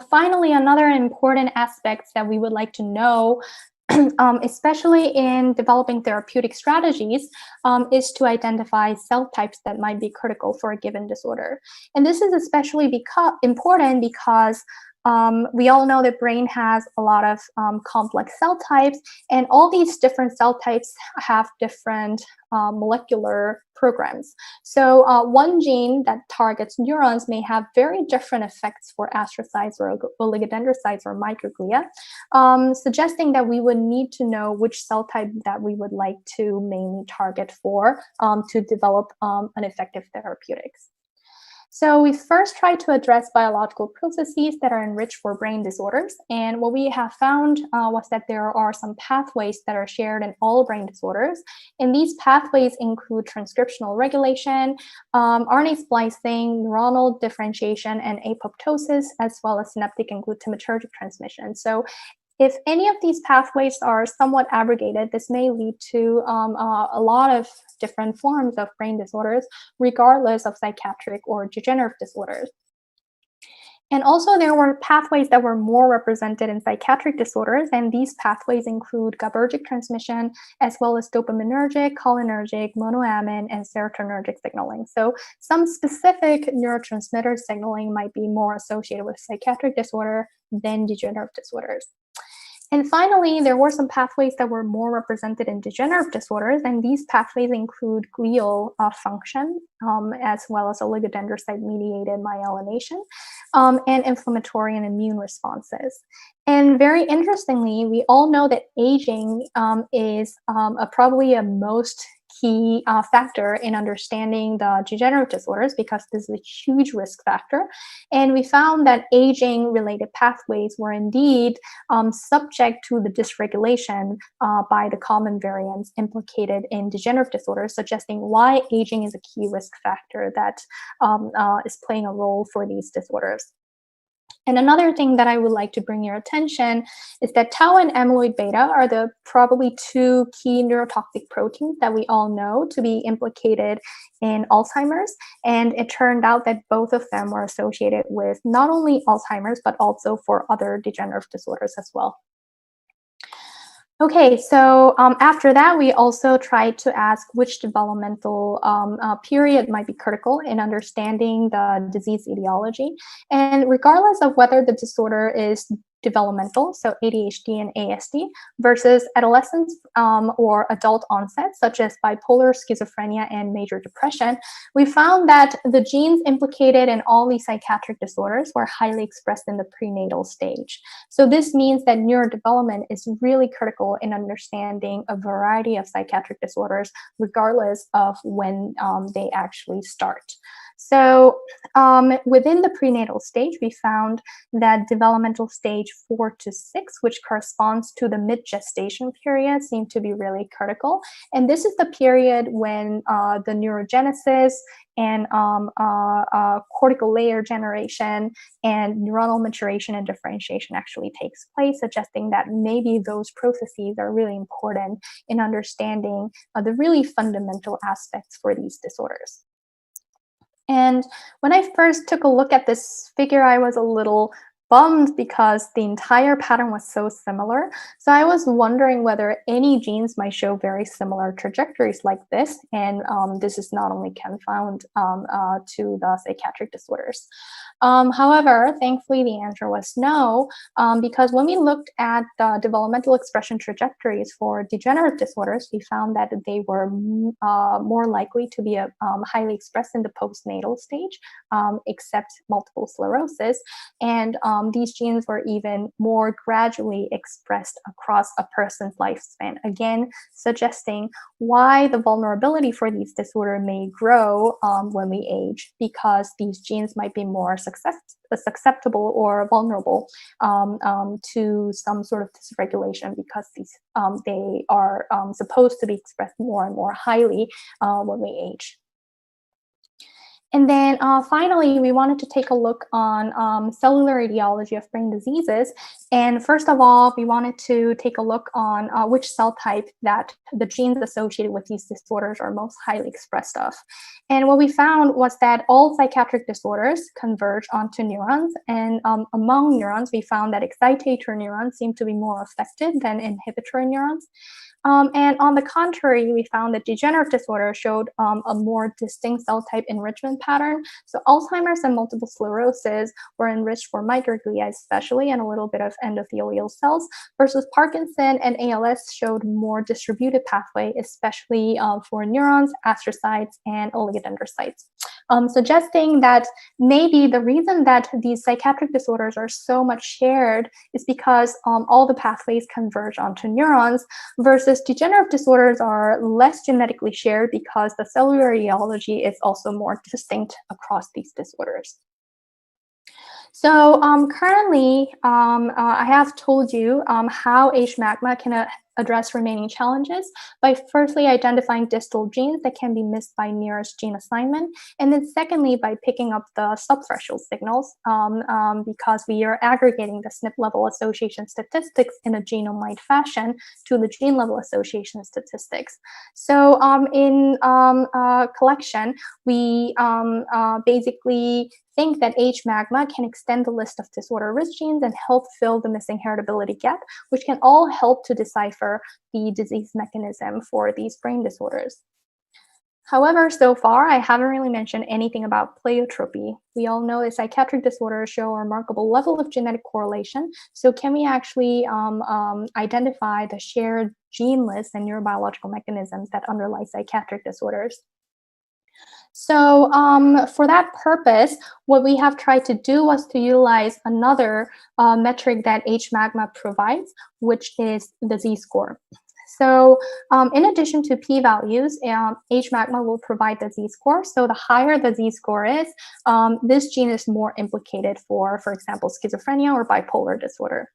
finally, another important aspect that we would like to know especially in developing therapeutic strategies, is to identify cell types that might be critical for a given disorder. And this is especially important because we all know that brain has a lot of complex cell types, and all these different cell types have different molecular programs. So one gene that targets neurons may have very different effects for astrocytes or oligodendrocytes or microglia, suggesting that we would need to know which cell type that we would like to mainly target for to develop an effective therapeutics. So we first tried to address biological processes that are enriched for brain disorders. And what we have found was that there are some pathways that are shared in all brain disorders. And these pathways include transcriptional regulation, RNA splicing, neuronal differentiation, and apoptosis, as well as synaptic and glutamatergic transmission. So if any of these pathways are somewhat abrogated, this may lead to a lot of different forms of brain disorders, regardless of psychiatric or degenerative disorders. And also, there were pathways that were more represented in psychiatric disorders, and these pathways include GABAergic transmission, as well as dopaminergic, cholinergic, monoamine, and serotonergic signaling. So some specific neurotransmitter signaling might be more associated with psychiatric disorder than degenerative disorders. And finally, there were some pathways that were more represented in degenerative disorders, and these pathways include glial function, as well as oligodendrocyte-mediated myelination, and inflammatory and immune responses. And very interestingly, we all know that aging is probably a most key factor in understanding the degenerative disorders, because this is a huge risk factor. And we found that aging-related pathways were indeed subject to the dysregulation by the common variants implicated in degenerative disorders, suggesting why aging is a key risk factor that is playing a role for these disorders. And another thing that I would like to bring your attention is that tau and amyloid beta are the probably two key neurotoxic proteins that we all know to be implicated in Alzheimer's. And it turned out that both of them were associated with not only Alzheimer's, but also for other degenerative disorders as well. Okay, so after that, we also tried to ask which developmental period might be critical in understanding the disease etiology. And regardless of whether the disorder is developmental, so ADHD and ASD, versus adolescence or adult onset, such as bipolar, schizophrenia, and major depression, we found that the genes implicated in all these psychiatric disorders were highly expressed in the prenatal stage. So this means that neurodevelopment is really critical in understanding a variety of psychiatric disorders, regardless of when they actually start. So within the prenatal stage, we found that developmental stage 4 to 6, which corresponds to the mid-gestation period, seemed to be really critical. And this is the period when the neurogenesis and cortical layer generation and neuronal maturation and differentiation actually takes place, suggesting that maybe those processes are really important in understanding the really fundamental aspects for these disorders. And when I first took a look at this figure, I was a little bummed because the entire pattern was so similar. So I was wondering whether any genes might show very similar trajectories like this, and this is not only confound to the psychiatric disorders. However, thankfully, the answer was no, because when we looked at the developmental expression trajectories for degenerative disorders, we found that they were more likely to be highly expressed in the postnatal stage, except multiple sclerosis. And these genes were even more gradually expressed across a person's lifespan, again, suggesting why the vulnerability for these disorders may grow when we age, because these genes might be more susceptible or vulnerable to some sort of dysregulation, because they are supposed to be expressed more and more highly when we age. And then finally, we wanted to take a look on cellular etiology of brain diseases. And first of all, we wanted to take a look on which cell type that the genes associated with these disorders are most highly expressed of. And what we found was that all psychiatric disorders converge onto neurons. And among neurons, we found that excitator neurons seem to be more affected than inhibitory neurons. And on the contrary, we found that degenerative disorder showed a more distinct cell type enrichment pattern. So Alzheimer's and multiple sclerosis were enriched for microglia especially, and a little bit of endothelial cells, versus Parkinson and ALS showed more distributed pathway, especially for neurons, astrocytes, and oligodendrocytes. Suggesting that maybe the reason that these psychiatric disorders are so much shared is because all the pathways converge onto neurons, versus degenerative disorders are less genetically shared because the cellular etiology is also more distinct across these disorders. So currently, I have told you how H-MAGMA can address remaining challenges by firstly identifying distal genes that can be missed by nearest gene assignment, and then secondly by picking up the subthreshold signals because we are aggregating the SNP level association statistics in a genome-wide fashion to the gene level association statistics. So in collection, we basically think that H-MAGMA can extend the list of disorder risk genes and help fill the missing heritability gap, which can all help to decipher the disease mechanism for these brain disorders. However, so far, I haven't really mentioned anything about pleiotropy. We all know that psychiatric disorders show a remarkable level of genetic correlation. So can we actually identify the shared gene list and neurobiological mechanisms that underlie psychiatric disorders? So for that purpose, what we have tried to do was to utilize another metric that H-MAGMA provides, which is the Z-score. So in addition to p-values, H-MAGMA will provide the Z-score. So the higher the Z-score is, this gene is more implicated for example, schizophrenia or bipolar disorder.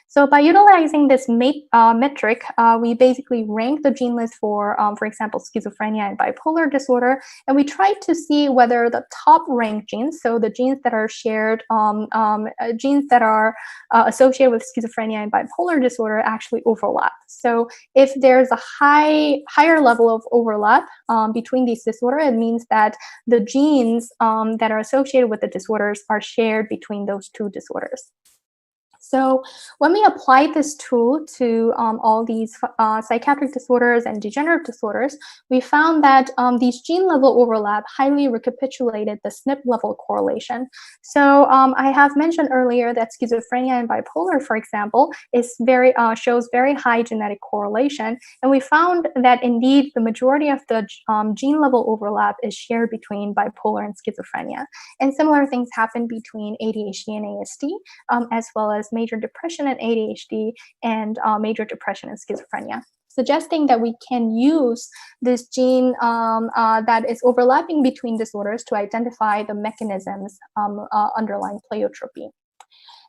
So by utilizing this metric, we basically rank the gene list for example, schizophrenia and bipolar disorder, and we try to see whether the top ranked genes, so the genes that are shared, genes that are associated with schizophrenia and bipolar disorder actually overlap. So if there's a higher level of overlap between these disorders, it means that the genes that are associated with the disorders are shared between those two disorders. So when we applied this tool to all these psychiatric disorders and degenerative disorders, we found that these gene level overlap highly recapitulated the SNP level correlation. So I have mentioned earlier that schizophrenia and bipolar, for example, shows very high genetic correlation. And we found that indeed the majority of the gene level overlap is shared between bipolar and schizophrenia. And similar things happen between ADHD and ASD, as well as major depression and ADHD and major depression and schizophrenia, suggesting that we can use this gene that is overlapping between disorders to identify the mechanisms underlying pleiotropy.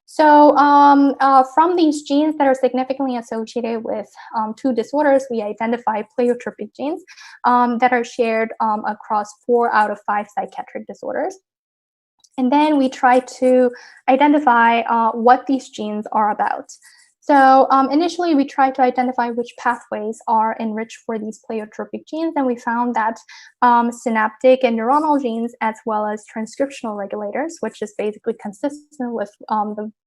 So from these genes that are significantly associated with two disorders, we identify pleiotropic genes that are shared across 4 out of 5 psychiatric disorders. And then we try to identify what these genes are about. So initially, we tried to identify which pathways are enriched for these pleiotropic genes, and we found that synaptic and neuronal genes, as well as transcriptional regulators, which is basically consistent with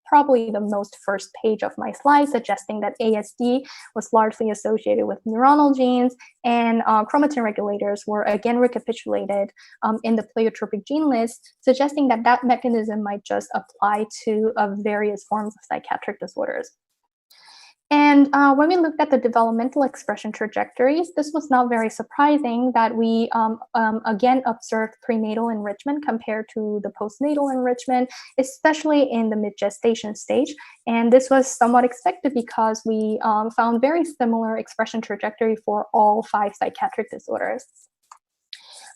probably the most first page of my slide, suggesting that ASD was largely associated with neuronal genes, and chromatin regulators were again recapitulated in the pleiotropic gene list, suggesting that that mechanism might just apply to various forms of psychiatric disorders. And when we looked at the developmental expression trajectories, this was not very surprising that we again observed prenatal enrichment compared to the postnatal enrichment, especially in the mid-gestation stage. And this was somewhat expected because we found very similar expression trajectory for all 5 psychiatric disorders.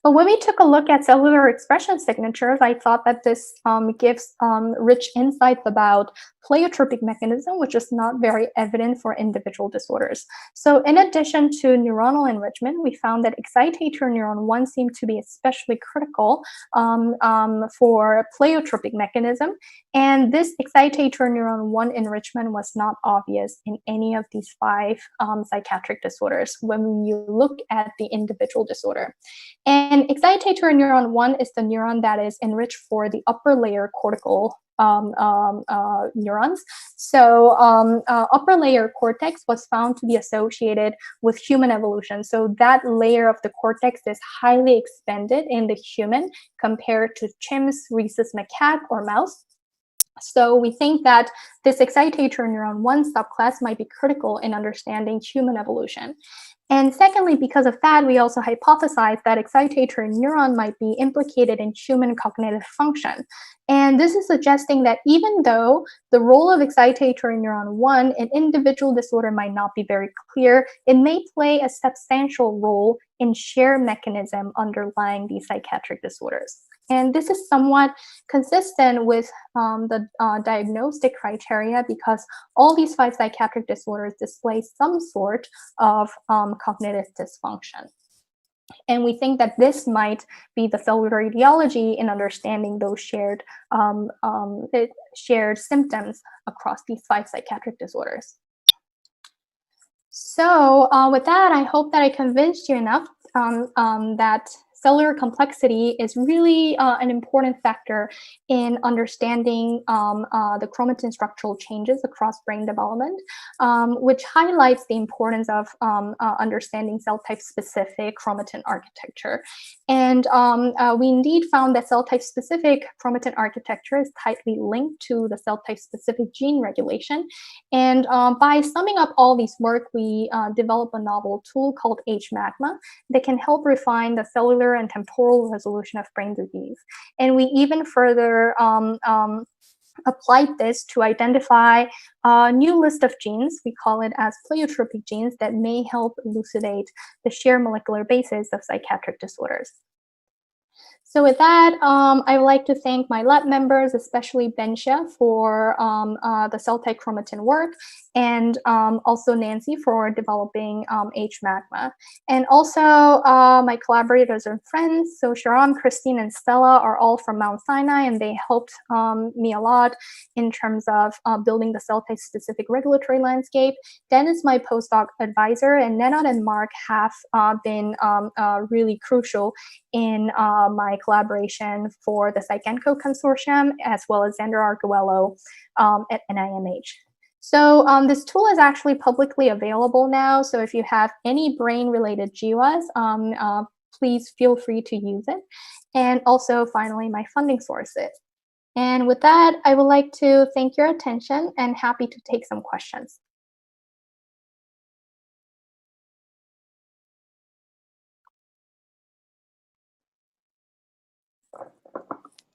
But when we took a look at cellular expression signatures, I thought that this gives rich insights about pleiotropic mechanism, which is not very evident for individual disorders. So in addition to neuronal enrichment, we found that excitatory neuron 1 seemed to be especially critical for pleiotropic mechanism. And this excitatory neuron 1 enrichment was not obvious in any of these 5 psychiatric disorders when you look at the individual disorder. And excitatory neuron 1 is the neuron that is enriched for the upper layer cortical neurons. So upper layer cortex was found to be associated with human evolution. So that layer of the cortex is highly expanded in the human compared to chimps, rhesus macaque, or mouse. So we think that this excitatory neuron 1 subclass might be critical in understanding human evolution. And secondly, because of that, we also hypothesized that excitatory neuron might be implicated in human cognitive function. And this is suggesting that even though the role of excitatory neuron 1 in individual disorder might not be very clear, it may play a substantial role in shared mechanism underlying these psychiatric disorders. And this is somewhat consistent with the diagnostic criteria because all these 5 psychiatric disorders display some sort of cognitive dysfunction. And we think that this might be the cellular etiology in understanding those shared symptoms across these 5 psychiatric disorders. So with that, I hope that I convinced you enough that cellular complexity is really an important factor in understanding the chromatin structural changes across brain development, which highlights the importance of understanding cell type specific chromatin architecture. And we indeed found that cell type specific chromatin architecture is tightly linked to the cell type specific gene regulation. And by summing up all these work, we developed a novel tool called H-MAGMA that can help refine the cellular and temporal resolution of brain disease. And we even further applied this to identify a new list of genes, we call it as pleiotropic genes, that may help elucidate the shared molecular basis of psychiatric disorders. So with that, I would like to thank my lab members, especially Benxia, for the cell type chromatin work, and also Nancy for developing H-MAGMA. And also my collaborators and friends, so Sharon, Christine, and Stella are all from Mount Sinai, and they helped me a lot in terms of building the cell type specific regulatory landscape. Dennis, my postdoc advisor, and Nenad and Mark have been really crucial in my collaboration for the PsycENCO consortium, as well as Xander Arguello at NIMH. So this tool is actually publicly available now. So if you have any brain-related GWAS, please feel free to use it. And also, finally, my funding sources. And with that, I would like to thank your attention and happy to take some questions.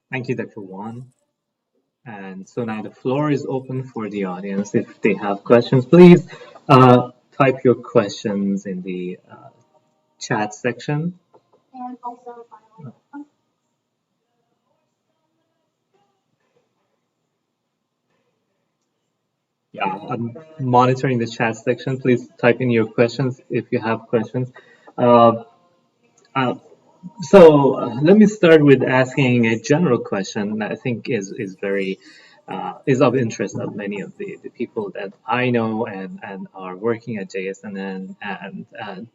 Thank you, Dr. Won. And so now the floor is open for the audience. If they have questions, please type your questions in the chat section. And also, finally, yeah, I'm monitoring the chat section. Please type in your questions if you have questions. So let me start with asking a general question that I think is very is of interest of many of the people that I know and are working at JSNN and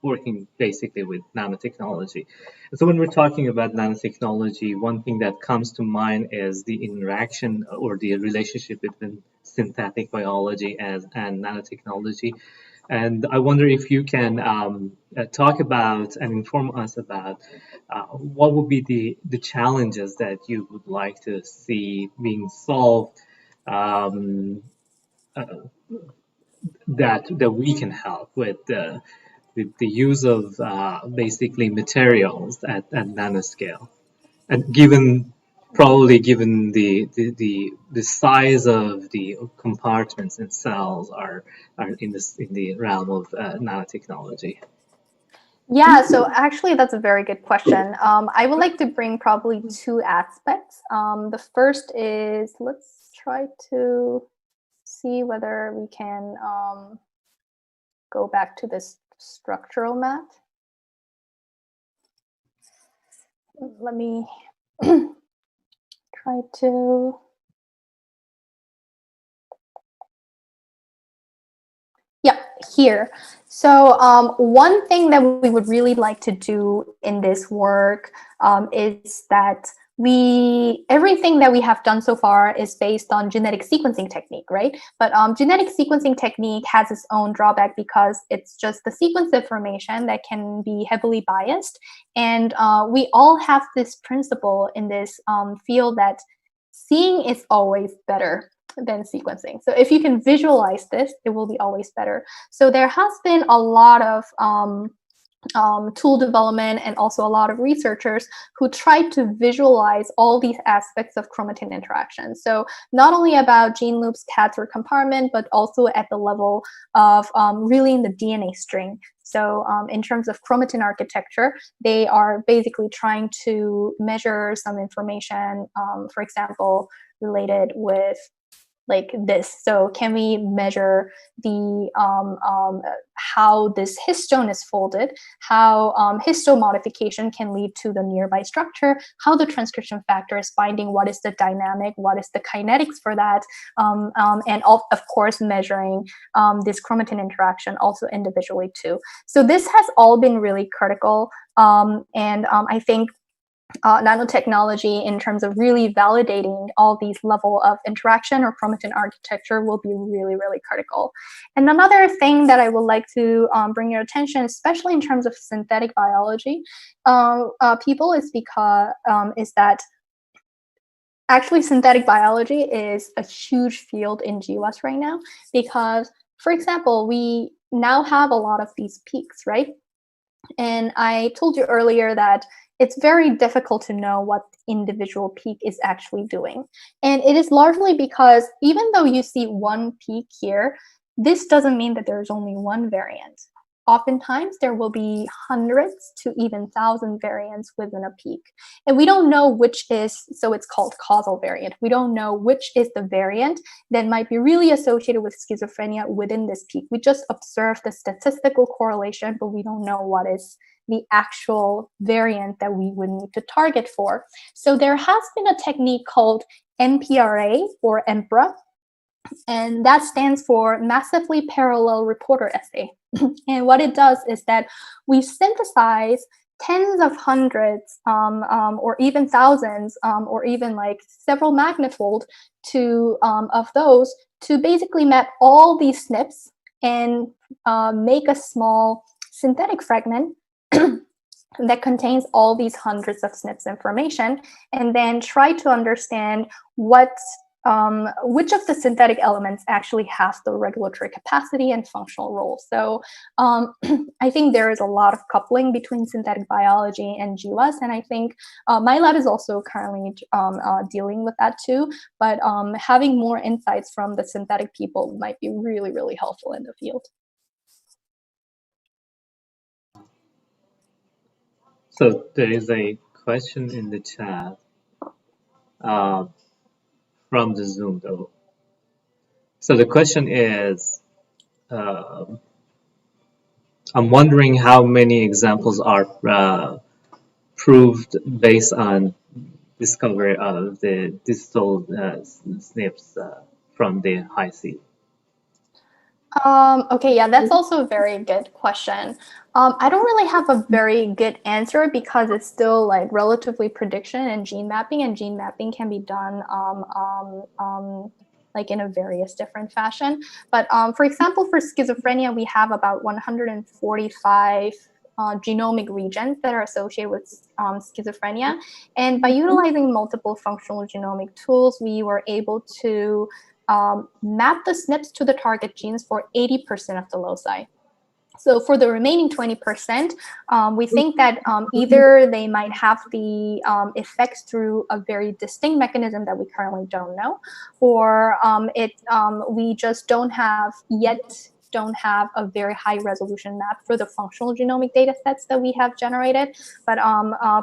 working basically with nanotechnology. So when we're talking about nanotechnology, one thing that comes to mind is the interaction or the relationship between synthetic biology and nanotechnology. And I wonder if you can talk about and inform us about what would be the challenges that you would like to see being solved, um, uh, that we can help with the use of basically materials at nanoscale. And given the size of the compartments and cells are in the realm of nanotechnology. Yeah, so actually, that's a very good question. I would like to bring probably two aspects. The first is, let's try to see whether we can go back to this structural map. Let me try to. Yeah, here. So one thing that we would really like to do in this work is that everything that we have done so far is based on genetic sequencing technique, right? But genetic sequencing technique has its own drawback because it's just the sequence information that can be heavily biased. And we all have this principle in this field that seeing is always better than sequencing. So if you can visualize this, it will be always better. So there has been a lot of tool development and also a lot of researchers who tried to visualize all these aspects of chromatin interaction. So not only about gene loops, tags, or compartment, but also at the level of really in the DNA string. So in terms of chromatin architecture, they are basically trying to measure some information, for example, related with like this. So can we measure the how this histone is folded, how histone modification can lead to the nearby structure, how the transcription factor is binding, what is the dynamic, what is the kinetics for that, and of course measuring this chromatin interaction also individually too. So this has all been really critical, and I think nanotechnology in terms of really validating all these level of interaction or chromatin architecture will be really, really critical. And another thing that I would like to bring your attention, especially in terms of synthetic biology, people, is that actually synthetic biology is a huge field in GWAS right now because, for example, we now have a lot of these peaks, right? And I told you earlier that it's very difficult to know what individual peak is actually doing. And it is largely because even though you see one peak here, this doesn't mean that there's only one variant. Oftentimes, there will be hundreds to even thousand variants within a peak. And we don't know which is, so it's called causal variant. We don't know which is the variant that might be really associated with schizophrenia within this peak. We just observe the statistical correlation, but we don't know what is the actual variant that we would need to target for. So there has been a technique called NPRA or EMPRA, and that stands for Massively Parallel Reporter Assay. And what it does is that we synthesize tens of hundreds or even thousands or even like several magnifold of those to basically map all these SNPs and make a small synthetic fragment that contains all these hundreds of SNPs information, and then try to understand which of the synthetic elements actually have the regulatory capacity and functional role. So I think there is a lot of coupling between synthetic biology and GWAS, and I think my lab is also currently dealing with that too, but having more insights from the synthetic people might be really, really helpful in the field. So there is a question in the chat from the Zoom though. So the question is, I'm wondering how many examples are proved based on discovery of the distal SNPs from the high C? Okay, yeah, that's also a very good question. I don't really have a very good answer because it's still like relatively prediction and gene mapping can be done like in a various different fashion. But for example, for schizophrenia, we have about 145 genomic regions that are associated with schizophrenia. And by utilizing multiple functional genomic tools, we were able to map the SNPs to the target genes for 80% of the loci. So for the remaining 20%, we think that either they might have the effects through a very distinct mechanism that we currently don't know, or we just don't have a very high resolution map for the functional genomic data sets that we have generated. But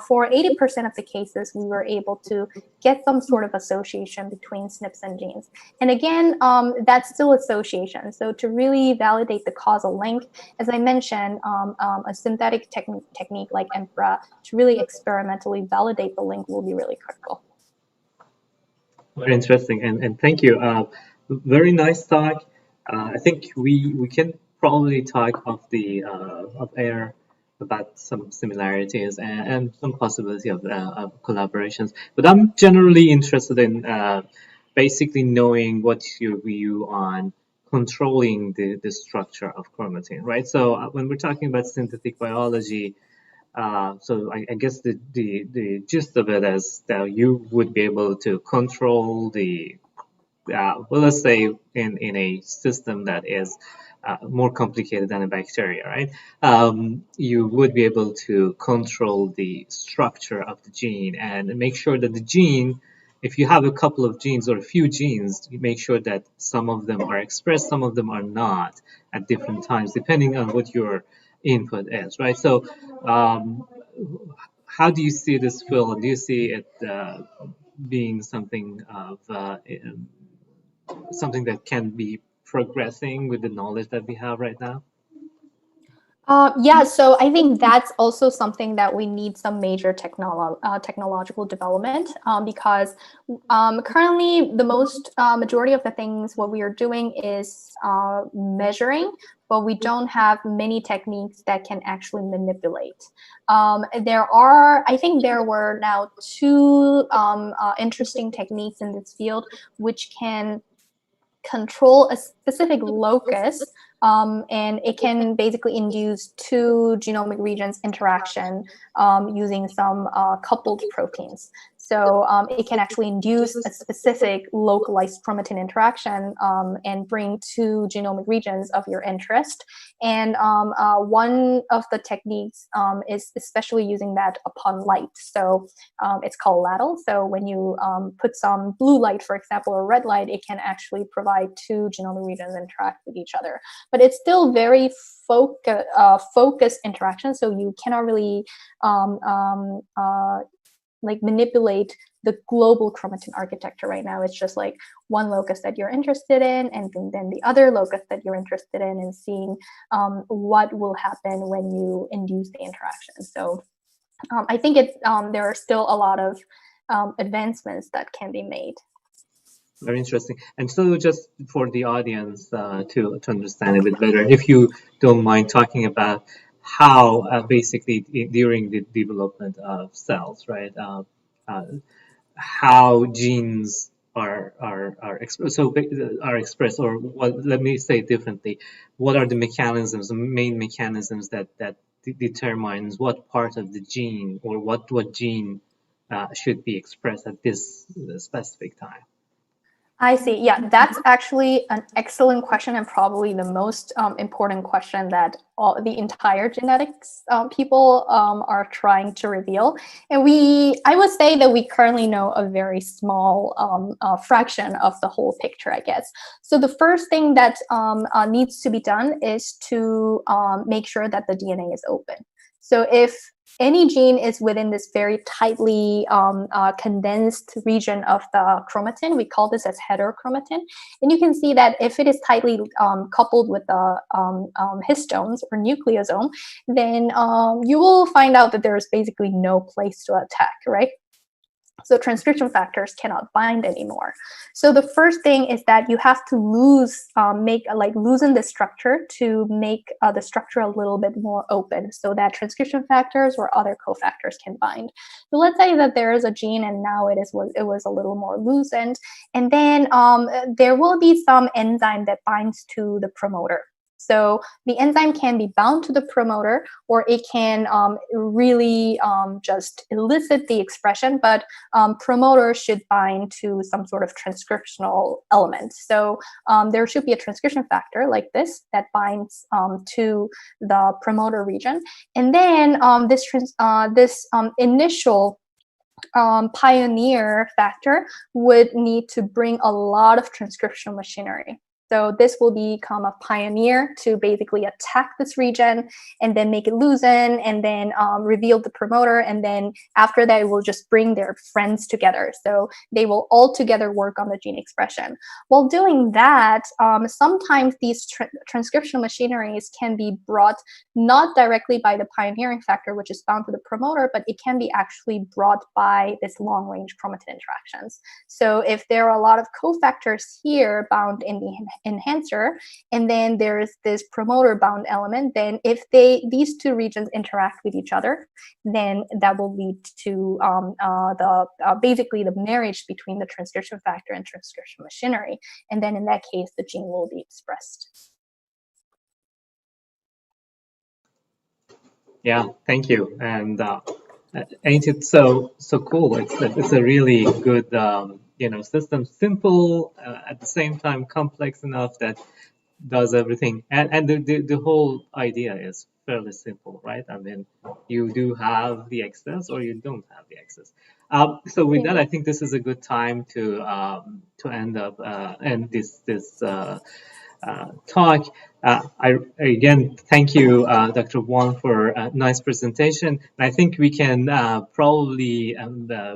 for 80% of the cases, we were able to get some sort of association between SNPs and genes. And again, that's still association. So to really validate the causal link, as I mentioned, a synthetic technique like EMPRA to really experimentally validate the link will be really critical. Very interesting, and thank you. Very nice talk. I think we can probably talk off the of air about some similarities and some possibility of collaborations. But I'm generally interested in basically knowing what's your view on controlling the structure of chromatin, right? So when we're talking about synthetic biology, so I guess the gist of it is that you would be able to control the well, let's say in a system that is more complicated than a bacteria, right? You would be able to control the structure of the gene and make sure that the gene, if you have a couple of genes or a few genes, you make sure that some of them are expressed, some of them are not at different times, depending on what your input is, right? So, how do you see this field? Do you see it being something of something that can be progressing with the knowledge that we have right now? Yeah, so I think that's also something that we need some major technological development because currently the most majority of the things what we are doing is measuring, but we don't have many techniques that can actually manipulate. I think there were now two interesting techniques in this field which can control a specific locus, and it can basically induce two genomic regions interaction using some coupled proteins. So it can actually induce a specific localized chromatin interaction and bring two genomic regions of your interest. And one of the techniques is especially using that upon light. So it's called ladle. So when you put some blue light, for example, or red light, it can actually provide two genomic regions interact with each other. But it's still very focused interaction, so you cannot really like manipulate the global chromatin architecture right now. It's just like one locus that you're interested in, and then the other locus that you're interested in, and seeing what will happen when you induce the interaction. So I think there are still a lot of advancements that can be made. Very interesting. And so just for the audience to understand a bit better, if you don't mind talking about how basically during the development of cells, right, how genes are expressed, are expressed, or what, let me say it differently, what are the mechanisms, the main mechanisms that determines what part of the gene or what gene should be expressed at this specific time? I see. Yeah, that's actually an excellent question and probably the most important question that the entire genetics people are trying to reveal. And I would say that we currently know a very small fraction of the whole picture, I guess. So the first thing that needs to be done is to make sure that the DNA is open. So if any gene is within this very tightly condensed region of the chromatin, we call this as heterochromatin. And you can see that if it is tightly coupled with the histones or nucleosome, then you will find out that there is basically no place to attack, right? So transcription factors cannot bind anymore. So the first thing is that you have to loosen the structure to make the structure a little bit more open so that transcription factors or other cofactors can bind. So let's say that there is a gene and now it was a little more loosened, and then there will be some enzyme that binds to the promoter. So the enzyme can be bound to the promoter, or it can really just elicit the expression, but promoter should bind to some sort of transcriptional element. So there should be a transcription factor like this that binds to the promoter region. And then this initial pioneer factor would need to bring a lot of transcriptional machinery. So this will become a pioneer to basically attack this region and then make it loosen and then reveal the promoter. And then after that, it will just bring their friends together. So they will all together work on the gene expression. While doing that, sometimes these transcriptional machineries can be brought not directly by the pioneering factor, which is bound to the promoter, but it can be actually brought by this long-range chromatin interactions. So if there are a lot of cofactors here bound in the enhancer, and then there's this promoter bound element, then if these two regions interact with each other, then that will lead to basically the marriage between the transcription factor and transcription machinery. And then in that case, the gene will be expressed. Yeah, thank you. And ain't it so cool? It's a really good system, simple at the same time complex enough that does everything. And the whole idea is fairly simple, right? I mean, you do have the excess or you don't have the excess. So with that, I think this is a good time to end this talk. I again thank you, Dr. Wong, for a nice presentation. And I think we can probably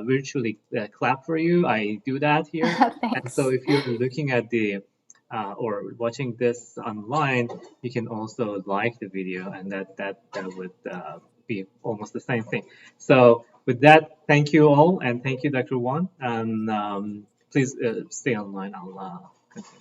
virtually clap for you. I do that here. And so if you're looking at the or watching this online, you can also like the video, and that would be almost the same thing. So with that, thank you all, and thank you, Dr. Wong. And please stay online. I'll continue.